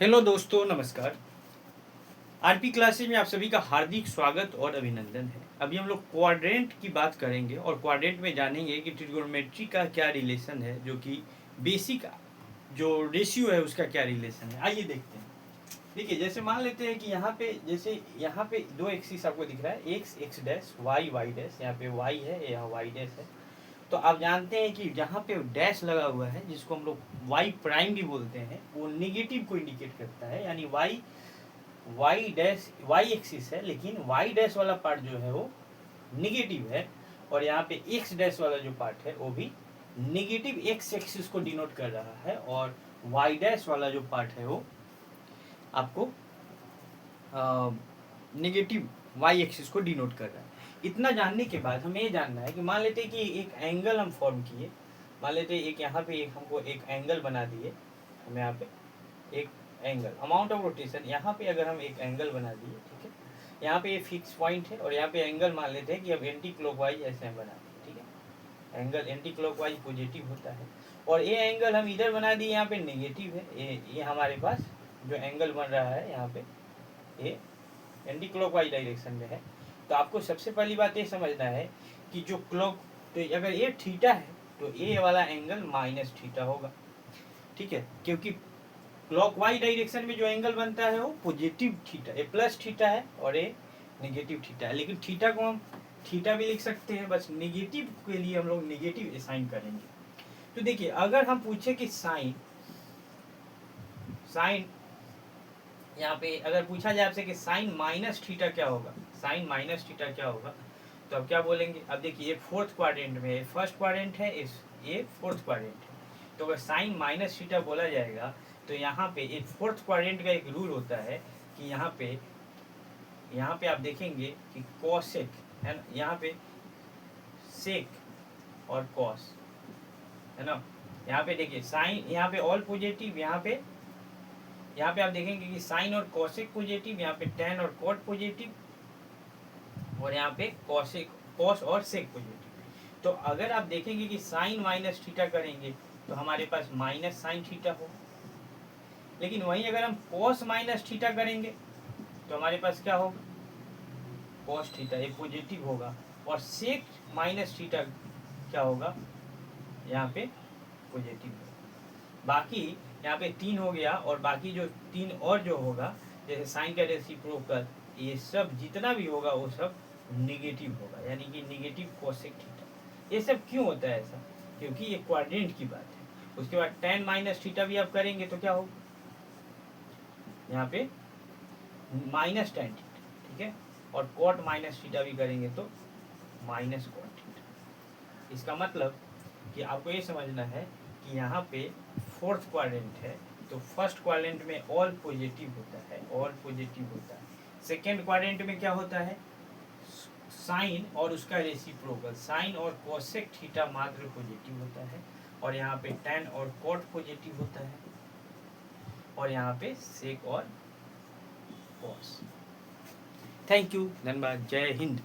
Hello दोस्तों, नमस्कार। RP classes में आप सभी का हार्दिक स्वागत और अभिनंदन है। अभी हम लोग क्वाड्रेंट की बात करेंगे और क्वाड्रेंट में जानेंगे कि ट्रिगोनोमेट्री का क्या रिलेशन है, जो कि बेसिक जो रेशियो है उसका क्या रिलेशन है। आइए देखते हैं। देखिए, जैसे मान लेते हैं कि यहाँ पे दो एक्सिस आपको दिख रहा है, X X dash, Y Y dash. यहाँ पे वाई है, यहाँ वाई डैश है। तो आप जानते हैं कि जहाँ पे डैश लगा हुआ है, जिसको हम लोग वाई प्राइम भी बोलते हैं, वो निगेटिव को इंडिकेट करता है। यानी Y Y dash Y axis है, लेकिन वाई डैश वाला पार्ट जो है वो निगेटिव है। और यहाँ पे एक्स डैश वाला जो पार्ट है वो भी निगेटिव एक्स एक्सिस को डिनोट कर रहा है, और वाई डैश वाला जो पार्ट है वो आपको निगेटिव वाई एक्सिस को डिनोट कर रहा है। इतना जानने के बाद हमें ये जानना है कि मान लेते हैं कि एक एंगल हम फॉर्म किए। मान लेते हैं एक यहाँ पे एक हमको एक एंगल बना दिए। हम यहाँ पे एक एंगल अमाउंट ऑफ रोटेशन, यहाँ पे अगर हम एक एंगल बना दिए, ठीक है। यहाँ पे ये फिक्स पॉइंट है और यहाँ पे एंगल मान लेते हैं कि अब एंटी क्लॉकवाइज ऐसे हम बना दिए, ठीक है। एंगल एंटी क्लॉकवाइज पॉजिटिव होता है, और ये एंगल हम इधर बना दिए, यहाँ पे नेगेटिव है। ये हमारे पास जो एंगल बन रहा है यहाँ पे ये एंटी क्लॉकवाइज डायरेक्शन में है। तो आपको सबसे पहली बात ये समझना है कि जो तो अगर ये थीटा है तो ये वाला एंगल माइनस थीटा होगा, ठीक है। क्योंकि क्लॉकवाइज डायरेक्शन में जो एंगल बनता है वो पॉजिटिव थीटा, ये प्लस थीटा है और ये नेगेटिव थीटा है। लेकिन थीटा को हम थीटा भी लिख सकते हैं, बस नेगेटिव के लिए हम लोग नेगेटिव असाइन करेंगे। तो देखिए, अगर हम पूछे कि साइन यहाँ पे अगर पूछा जाए आपसे कि साइन माइनस थीटा क्या होगा, साइन माइनस थीटा क्या होगा, तो अब क्या बोलेंगे। अब देखिए, ये फोर्थ क्वाड्रेंट में है, फर्स्ट क्वाड्रेंट है, ये फोर्थ क्वाड्रेंट है। तो अगर साइन माइनस थीटा बोला जाएगा तो यहाँ पे एक फोर्थ क्वाड्रेंट का एक रूल होता है कि यहाँ पे आप देखेंगे कि कॉसेक है ना, यहाँ पे सेक और कॉस है ना। यहाँ पे देखिए साइन, यहाँ पे ऑल पॉजिटिव, यहाँ पे आप देखेंगे कि साइन और कॉसेक पॉजिटिव, यहाँ पे टेन और कॉट पॉजिटिव, और यहाँ पे कॉस और सेक पॉजिटिव। तो अगर आप देखेंगे कि साइन माइनस थीटा करेंगे तो हमारे पास माइनस साइन थीटा हो। लेकिन वहीं अगर हम कॉस माइनस थीटा करेंगे तो हमारे पास क्या होगा, कॉस थीटा, ये पॉजिटिव होगा। और सेक माइनस थीटा क्या होगा, यहाँ पे पॉजिटिव होगा। बाकी यहाँ पे 3 हो गया, और बाकी जो 3 और जो होगा, जैसे साइन का रेसिप्रोकल, ये सब जितना भी होगा वो सब निगेटिव होगा, यानी कि निगेटिव कोसेक थीटा। ये सब क्यों होता है ऐसा, क्योंकि ये क्वाड्रेंट की बात है। उसके बाद टेन माइनस थीटा भी आप करेंगे तो क्या होगा, यहाँ पे माइनस टेन थीटा, ठीक है। और कॉट माइनस थीटा भी करेंगे तो माइनस कॉट थीटा। इसका मतलब कि आपको ये समझना है कि यहाँ पे फोर्थ क्वाड्रेंट है, तो फर्स्ट क्वाड्रेंट में ऑल पॉजिटिव होता है, ऑल पॉजिटिव होता है। सेकेंड क्वाड्रेंट में क्या होता है, साइन और उसका रेसिप्रोकल, साइन और कोसेक थीटा मात्र पॉजिटिव होता है, और यहाँ पे टेन और कॉट पॉजिटिव होता है, और यहाँ पे सेक और कॉस। थैंक यू, धन्यवाद, जय हिंद।